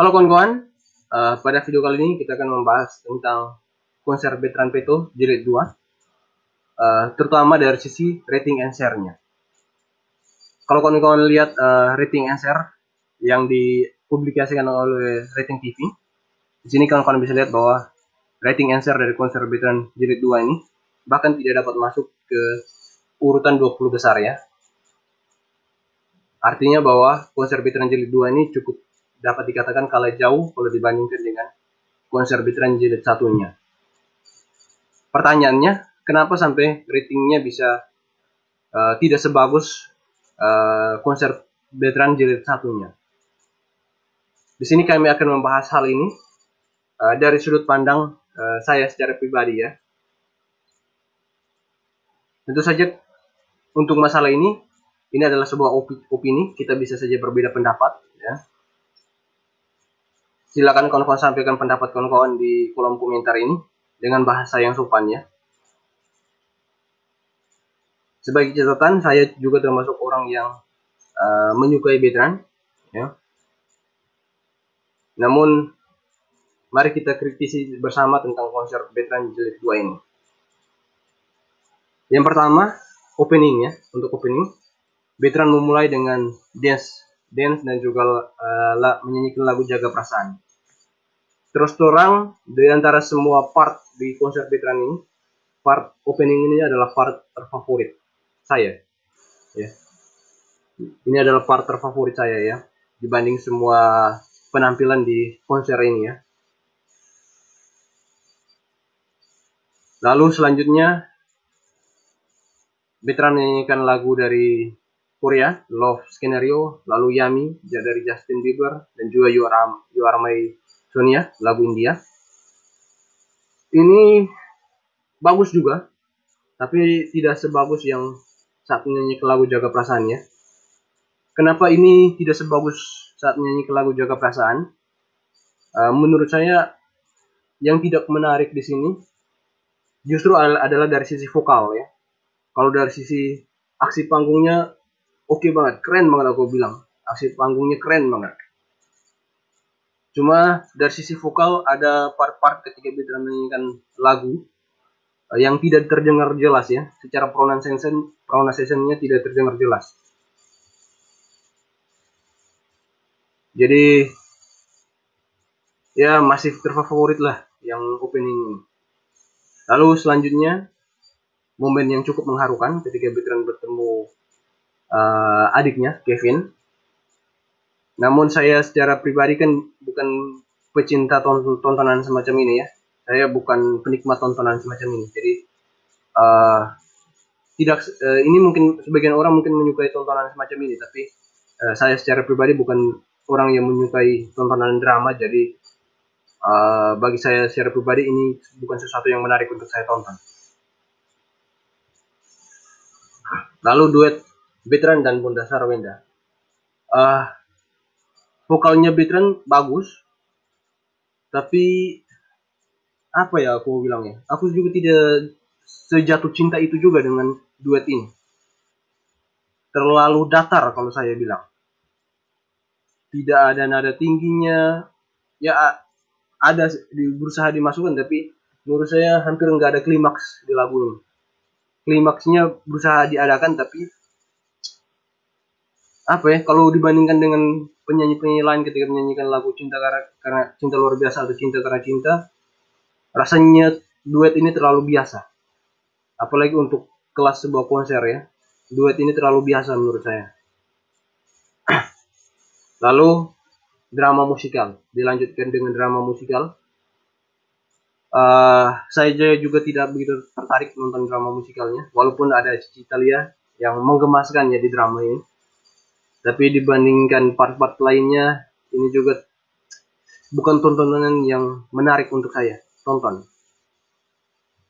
Halo kawan-kawan, pada video kali ini kita akan membahas tentang konser Bertrand Peto Jilid 2, terutama dari sisi rating and share-nya. Kalau kawan-kawan lihat rating and share yang dipublikasikan oleh Rating TV, di sini kawan-kawan bisa lihat bahwa rating and share dari konser Bertrand Jilid 2 ini bahkan tidak dapat masuk ke urutan 20 besar ya. Artinya bahwa konser Bertrand Jilid 2 ini cukup dapat dikatakan kalah jauh kalau dibandingkan dengan konser Bertrand Jilid 1-nya. Pertanyaannya, kenapa sampai ratingnya bisa tidak sebagus konser Bertrand Jilid 1-nya? Di sini kami akan membahas hal ini dari sudut pandang saya secara pribadi ya. Tentu saja untuk masalah ini adalah sebuah opini, kita bisa saja berbeda pendapat ya. Silakan kawan-kawan sampaikan pendapat kawan-kawan di kolom komentar ini dengan bahasa yang sopan ya. Sebagai catatan, saya juga termasuk orang yang menyukai Bertrand ya. Namun mari kita kritisi bersama tentang konser Bertrand Jilid 2 ini. Yang pertama, opening ya. Untuk opening, Bertrand memulai dengan dance dan juga menyanyikan lagu Jaga Perasaan. Terus terang, di antara semua part di konser Bertrand ini, part opening ini adalah part terfavorit saya ya. Ini adalah part terfavorit saya ya, dibanding semua penampilan di konser ini ya. Lalu selanjutnya Bertrand menyanyikan lagu dari Korea, Love Scenario, lalu Yummy dari Justin Bieber, dan juga You Are My Sonia, lagu India. Ini bagus juga, tapi tidak sebagus yang saat menyanyikan lagu Jaga Perasaan ya. Kenapa ini tidak sebagus saat menyanyikan lagu Jaga Perasaan? Menurut saya yang tidak menarik di sini justru adalah dari sisi vokal ya. Kalau dari sisi aksi panggungnya oke banget, keren banget aku bilang. Aksi panggungnya keren banget. Cuma dari sisi vokal ada part-part ketika Bertrand menyanyikan lagu yang tidak terdengar jelas ya. Secara pronunciation-nya tidak terdengar jelas. Jadi ya masih terfavorit lah yang opening ini. Lalu selanjutnya momen yang cukup mengharukan ketika Bertrand bertemu adiknya Kevin. Namun saya secara pribadi kan bukan pecinta tontonan semacam ini ya. Saya bukan penikmat tontonan semacam ini. Jadi ini mungkin sebagian orang mungkin menyukai tontonan semacam ini, tapi saya secara pribadi bukan orang yang menyukai tontonan drama. Jadi bagi saya secara pribadi ini bukan sesuatu yang menarik untuk saya tonton. Lalu duet Bertrand dan Bonda Sarwenda. Vokalnya Bertrand bagus, tapi apa ya aku bilangnya, aku juga tidak sejatuh cinta itu juga dengan duet ini. Terlalu datar kalau saya bilang. Tidak ada nada tingginya, ya ada berusaha dimasukkan, tapi menurut saya hampir nggak ada klimaks di lagu ini. Klimaksnya berusaha diadakan, tapi apa ya, kalau dibandingkan dengan penyanyi-penyanyi lain ketika menyanyikan lagu cinta karena cinta luar biasa atau cinta karena cinta, rasanya duet ini terlalu biasa. Apalagi untuk kelas sebuah konser ya, duet ini terlalu biasa menurut saya. Lalu drama musikal, dilanjutkan dengan drama musikal. Saya juga tidak begitu tertarik menonton drama musikalnya, walaupun ada Cici Thalia yang menggemaskannya di drama ini. Tapi dibandingkan part-part lainnya, ini juga bukan tontonan yang menarik untuk saya tonton.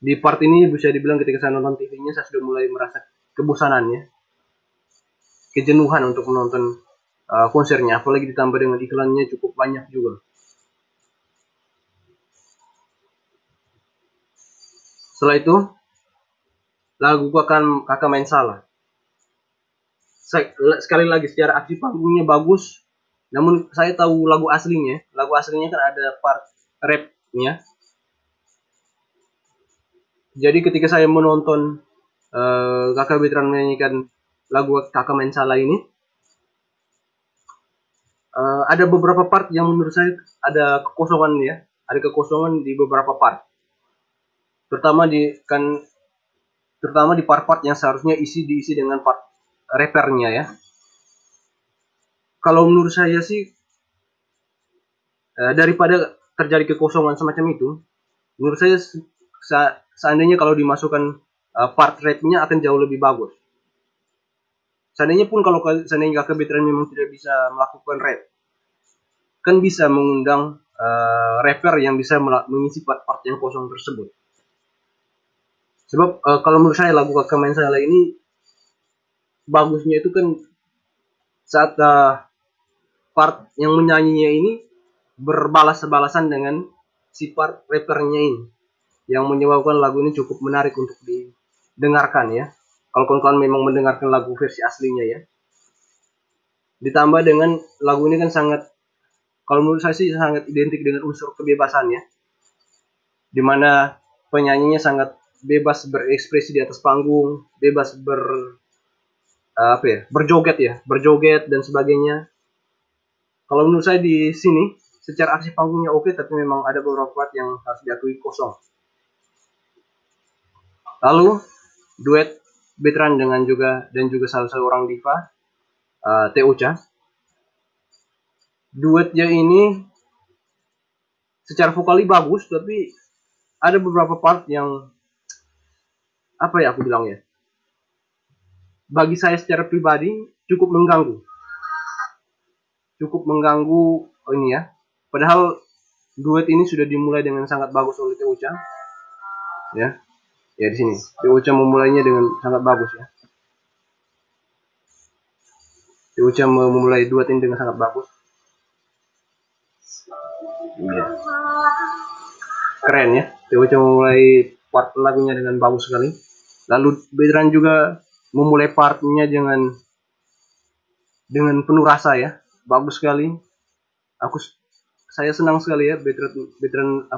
Di part ini bisa dibilang ketika saya nonton TV-nya, saya sudah mulai merasa kebosanannya, kejenuhan untuk menonton konsernya, apalagi ditambah dengan iklannya cukup banyak juga. Setelah itu, lagu Kakak Main Salah. Sekali lagi secara aksi panggungnya bagus, Namun saya tahu lagu aslinya. Lagu aslinya kan ada part rapnya. Jadi ketika saya menonton Kakak Betran menyanyikan lagu Kakak Main Salah ini, ada beberapa part yang menurut saya ada kekosongan ya, ada kekosongan di beberapa part. Terutama di part-part yang seharusnya diisi dengan part rappernya ya. Kalau menurut saya sih daripada terjadi kekosongan semacam itu, menurut saya seandainya kalau dimasukkan part rapnya akan jauh lebih bagus. Seandainya pun kalau seandainya Kakak Betran memang tidak bisa melakukan rap, kan bisa mengundang rapper yang bisa mengisi part-part yang kosong tersebut. Sebab kalau menurut saya lagu Kakak Main Salah ini bagusnya itu kan saat part yang menyanyinya ini berbalas-balasan dengan si part rappernya ini, yang menyebabkan lagu ini cukup menarik untuk didengarkan ya. Kalau kawan-kawan memang mendengarkan lagu versi aslinya ya. Ditambah dengan lagu ini kan sangat, kalau menurut saya sih sangat identik dengan unsur kebebasan ya. Dimana penyanyinya sangat bebas berekspresi di atas panggung, bebas berjoget dan sebagainya. Kalau menurut saya di sini secara aksi panggungnya oke, tapi memang ada beberapa part yang harus diakui kosong. Lalu duet Betran dan juga salah seorang diva Teh Uca. Duetnya ini secara vokali bagus, tapi ada beberapa part yang apa ya aku bilang ya, bagi saya secara pribadi cukup mengganggu ini ya. Padahal duet ini sudah dimulai dengan sangat bagus oleh Teh Uca ya. Ya di sini Teh Uca memulainya dengan sangat bagus ya. Teh Uca memulai duet ini dengan sangat bagus. Ya. Keren ya. Teh Uca memulai part lagunya dengan bagus sekali. Lalu Betran juga memulai partnya dengan penuh rasa ya. Bagus sekali. Saya senang sekali ya Betran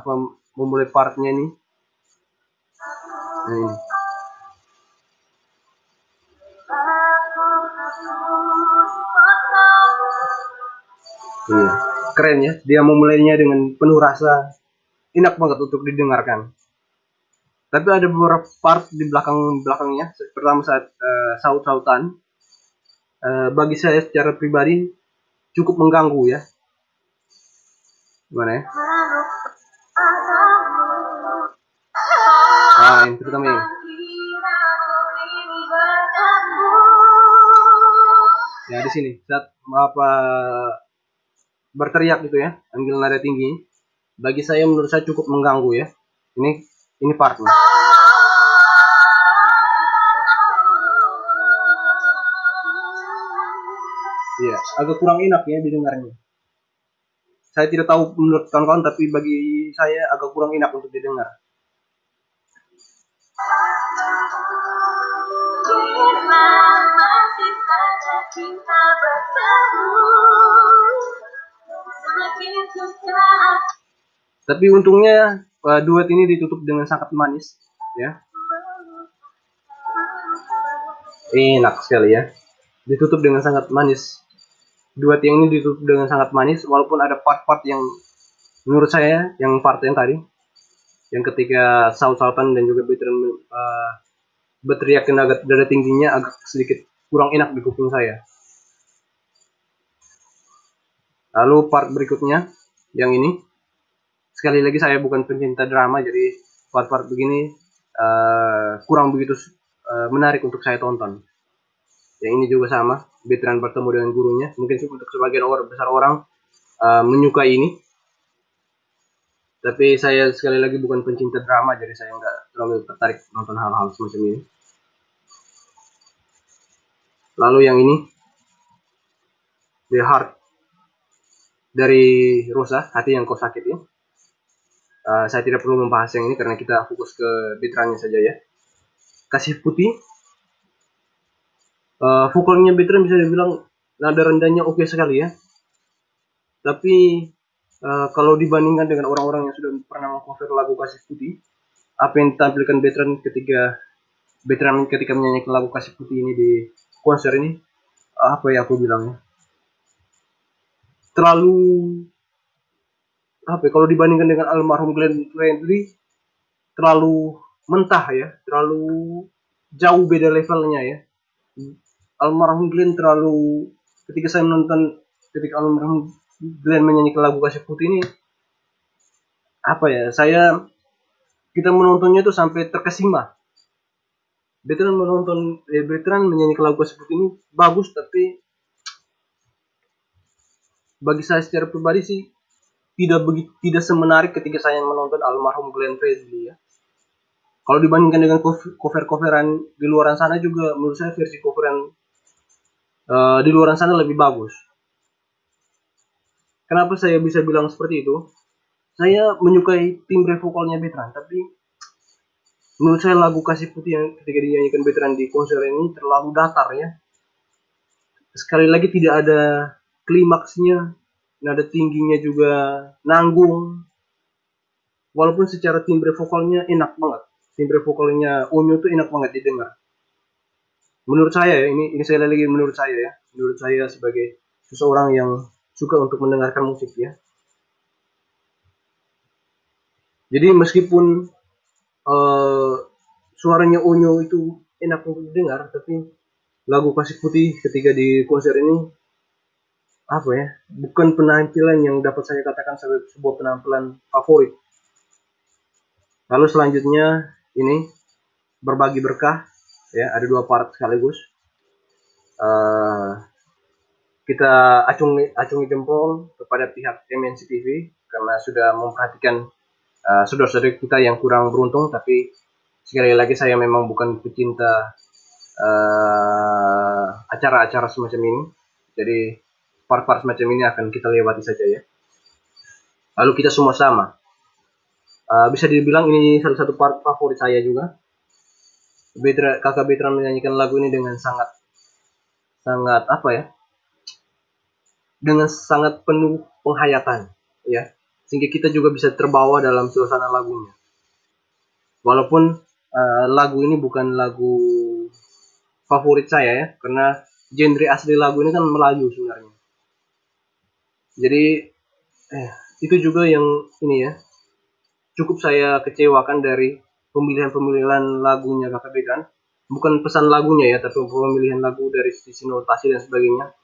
memulai partnya ini. Nah, ini. Iya, keren ya. Dia memulainya dengan penuh rasa, enak banget untuk didengarkan. Tapi ada beberapa part di belakangnya. Pertama saat saut-sautan, bagi saya secara pribadi cukup mengganggu ya. Gimana ya? Ini terutama ini. Ya di sini saat berteriak gitu ya, ambil nada tinggi. Bagi saya menurut saya cukup mengganggu ya. Ini partnya. Iya, agak kurang enak ya didengarnya. Saya tidak tahu menurut kawan-kawan, tapi bagi saya agak kurang enak untuk didengar. Tapi untungnya duet ini ditutup dengan sangat manis ya. Enak sekali ya. Ditutup dengan sangat manis. Duet yang ini ditutup dengan sangat manis, walaupun ada part-part yang menurut saya yang part yang tadi, yang ketika saut-sautan dan juga Betran berteriak nada tingginya agak sedikit kurang enak di kuping saya. Lalu part berikutnya yang ini, sekali lagi saya bukan pencinta drama, jadi part-part begini kurang begitu menarik untuk saya tonton. Yang ini juga sama, Betran bertemu dengan gurunya. Mungkin untuk sebagian besar orang menyukai ini, tapi saya sekali lagi bukan pencinta drama, jadi saya nggak terlalu tertarik nonton hal-hal semacam ini. Lalu yang ini, The Heart dari Rosa, hati yang kau sakit ya. Saya tidak perlu membahas yang ini karena kita fokus ke Betrannya saja ya. Kasih Putih, vokalnya Betran bisa dibilang nada rendahnya oke sekali ya. Tapi kalau dibandingkan dengan orang-orang yang sudah pernah mengcover lagu Kasih Putih, apa yang ditampilkan Veteran ketika menyanyikan lagu Kasih Putih ini di konser ini, apa ya aku bilangnya, terlalu apa ya, kalau dibandingkan dengan almarhum Glenn Fredly, terlalu mentah ya, terlalu jauh beda levelnya ya. Almarhum Glenn terlalu, ketika almarhum Glenn menyanyikan lagu Kasih Putih ini, apa ya, kita menontonnya itu sampai terkesima. Veteran menyanyikan lagu Kasih Putih ini bagus, tapi bagi saya secara pribadi sih tidak semenarik ketika saya menonton almarhum Glenn Fredly ya. Kalau dibandingkan dengan cover-coveran di luar sana juga, menurut saya versi coveran di luar sana lebih bagus. Kenapa saya bisa bilang seperti itu? Saya menyukai timbre vokalnya Veteran, tapi menurut saya lagu Kasih Putih yang ketika dinyanyikan Veteran di konser ini terlalu datar ya. Sekali lagi tidak ada klimaksnya, nada tingginya juga nanggung. Walaupun secara timbre vokalnya enak banget, timbre vokalnya Unyu tuh enak banget didengar. Menurut saya ya, ini saya lagi menurut saya sebagai seseorang yang suka untuk mendengarkan musik ya. Jadi meskipun suaranya Unyu itu enak untuk didengar, tapi lagu Kasih Putih ketika di konser ini, apa ya, bukan penampilan yang dapat saya katakan sebagai sebuah penampilan favorit. Lalu selanjutnya ini Berbagi Berkah ya, ada 2 part sekaligus. Kita acungi jempol kepada pihak MNC TV karena sudah memperhatikan saudara-saudara kita yang kurang beruntung, tapi sekali lagi saya memang bukan pecinta acara-acara semacam ini, jadi part-part semacam ini akan kita lewati saja ya. Lalu kita semua sama, bisa dibilang ini salah satu part favorit saya juga. Kakak Veteran menyanyikan lagu ini dengan sangat apa ya, dengan sangat penuh penghayatan ya, sehingga kita juga bisa terbawa dalam suasana lagunya. Walaupun lagu ini bukan lagu favorit saya ya, karena genre asli lagu ini kan Melayu sebenarnya. Jadi itu juga yang ini ya, cukup saya kecewakan dari pemilihan lagunya Kakak Veteran. Bukan pesan lagunya ya, tapi pemilihan lagu dari sisi notasi dan sebagainya.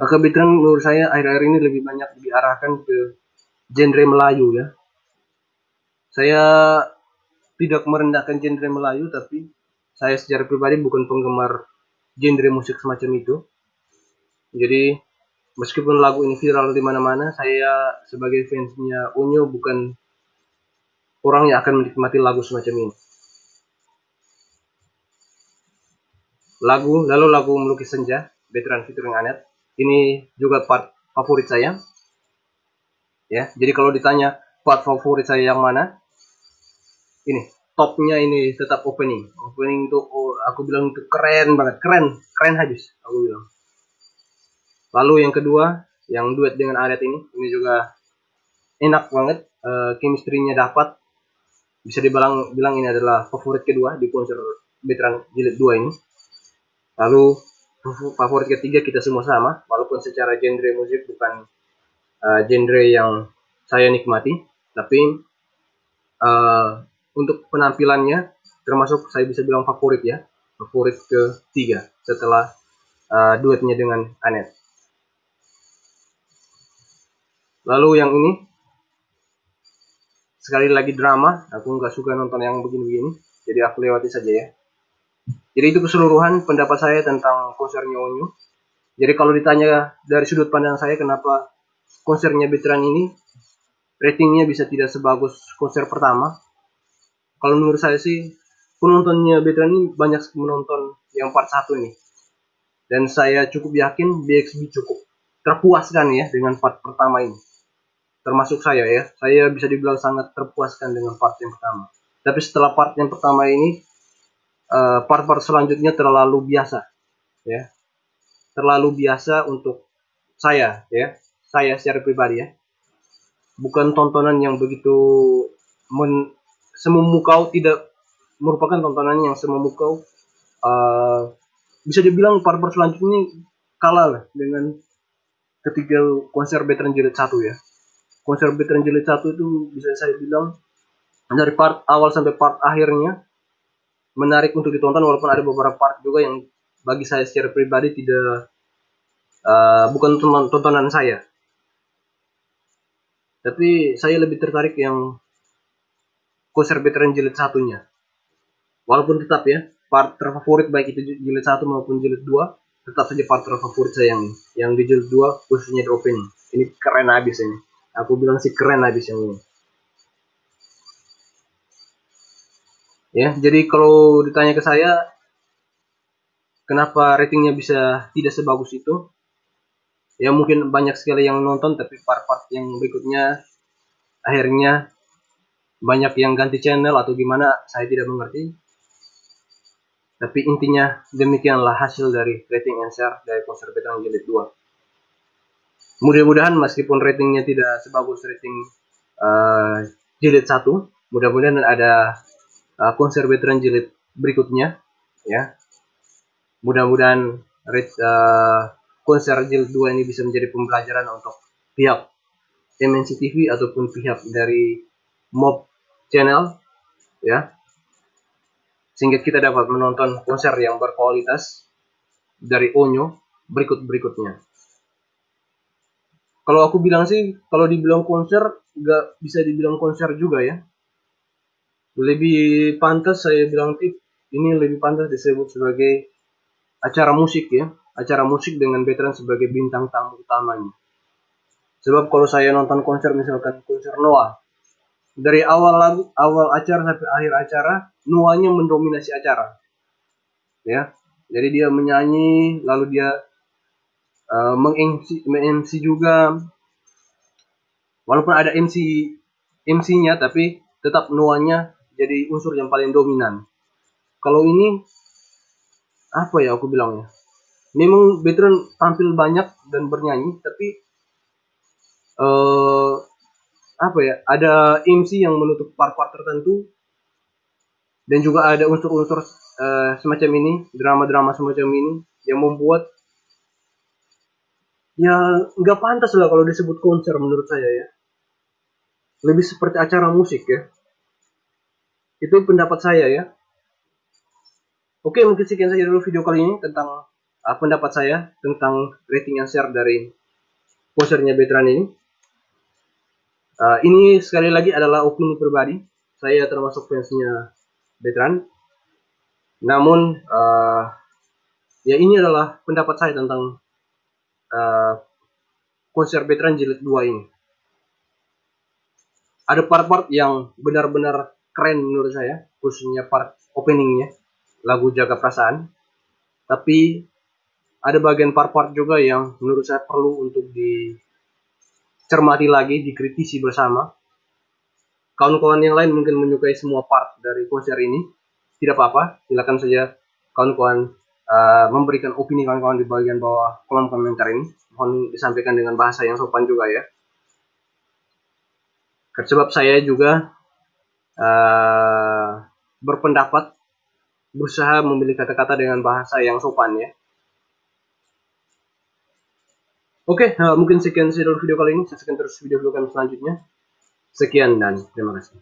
Kakak Veteran menurut saya akhir-akhir ini lebih banyak diarahkan ke genre Melayu ya. Saya tidak merendahkan genre Melayu, tapi saya secara pribadi bukan penggemar genre musik semacam itu. Jadi meskipun lagu ini viral di mana-mana, saya sebagai fansnya Unyu bukan orang yang akan menikmati lagu semacam ini. Lalu lagu Melukis Senja, Veteran featuring Anet, ini juga part favorit saya. Ya, jadi kalau ditanya part favorit saya yang mana, ini topnya ini tetap opening itu, aku bilang itu keren banget, keren habis aku bilang. Lalu yang kedua, yang duet dengan Anet ini juga enak banget, chemistry-nya dapat, bisa bilang ini adalah favorit kedua di konser Veteran Jilid 2 ini. Lalu favorit ketiga Kita Semua Sama, walaupun secara genre musik bukan genre yang saya nikmati, tapi untuk penampilannya termasuk saya bisa bilang favorit ya, favorit ketiga setelah duetnya dengan Anet. Lalu yang ini sekali lagi drama, aku nggak suka nonton yang begini-begini, jadi aku lewati saja ya. Jadi itu keseluruhan pendapat saya tentang konsernya Onyu. Jadi kalau ditanya dari sudut pandang saya kenapa konsernya Veteran ini ratingnya bisa tidak sebagus konser pertama, kalau menurut saya sih penontonnya Veteran ini banyak menonton yang part 1 nih, dan saya cukup yakin BXB cukup terpuaskan ya dengan part pertama ini. Termasuk saya ya, saya bisa dibilang sangat terpuaskan dengan part yang pertama. Tapi setelah part yang pertama ini, part-part selanjutnya terlalu biasa ya, terlalu biasa untuk saya ya. saya secara pribadi ya, bukan tontonan yang begitu sememukau, tidak merupakan tontonan yang sememukau. Bisa dibilang part-part selanjutnya kalah lah dengan ketika konser Veteran Jilid 1 ya. Konser Veteran Jilid 1 itu bisa saya bilang dari part awal sampai part akhirnya menarik untuk ditonton, walaupun ada beberapa part juga yang bagi saya secara pribadi tidak bukan tontonan saya. Tapi saya lebih tertarik yang konser Veteran Jilid 1-nya. Walaupun tetap ya, part terfavorit baik itu Jilid 1 maupun Jilid 2, tetap saja part terfavorit saya yang di Jilid 2, khususnya di opening. Ini keren habis ini. Aku bilang sih keren habis yang ini. Ya, jadi kalau ditanya ke saya, kenapa ratingnya bisa tidak sebagus itu? Ya mungkin banyak sekali yang nonton, tapi part-part yang berikutnya akhirnya banyak yang ganti channel atau gimana, saya tidak mengerti. Tapi intinya demikianlah hasil dari rating and share dari konser Veteran Jilid 2. Mudah-mudahan meskipun ratingnya tidak sebagus rating Jilid 1, mudah-mudahan ada konser Veteran Jilid berikutnya ya. Mudah-mudahan konser Jilid 2 ini bisa menjadi pembelajaran untuk pihak MNC TV ataupun pihak dari Mob Channel ya, sehingga kita dapat menonton konser yang berkualitas dari Onyo berikutnya. Kalau aku bilang sih, kalau dibilang konser, nggak bisa dibilang konser juga ya. Lebih pantas saya bilang ini lebih pantas disebut sebagai acara musik ya, acara musik dengan Veteran sebagai bintang tamu utamanya. Sebab kalau saya nonton konser, misalkan konser Noah, dari awal acara sampai akhir acara, Noahnya mendominasi acara ya. Jadi dia menyanyi, lalu dia meng-MC juga, walaupun ada MC-nya, tapi tetap Noahnya jadi unsur yang paling dominan. Kalau ini apa ya aku bilangnya, memang Veteran tampil banyak dan bernyanyi, tapi apa ya, ada MC yang menutup part-part tertentu, dan juga ada unsur-unsur semacam ini, drama-drama semacam ini yang membuat ya nggak pantas lah kalau disebut konser menurut saya ya. Lebih seperti acara musik ya. Itu pendapat saya ya. Oke, mungkin sekian saja dulu video kali ini tentang pendapat saya tentang rating and share dari konsernya Veteran ini. Ini sekali lagi adalah opini pribadi. Saya termasuk fansnya Veteran. Namun ya ini adalah pendapat saya tentang konser Veteran Jilid 2 ini. Ada part-part yang benar-benar keren menurut saya, khususnya part openingnya, lagu Jaga Perasaan. Tapi ada bagian part-part juga yang menurut saya perlu untuk dicermati lagi, dikritisi bersama. Kawan-kawan yang lain mungkin menyukai semua part dari konser ini, tidak apa-apa, silakan saja kawan-kawan memberikan opini kawan-kawan di bagian bawah kolom komentar ini. Mohon disampaikan dengan bahasa yang sopan juga ya. Sebab saya juga berpendapat, berusaha memilih kata-kata dengan bahasa yang sopan ya. Oke, mungkin sekian video kali ini. Saksikan terus video-video kami selanjutnya. Sekian dan terima kasih.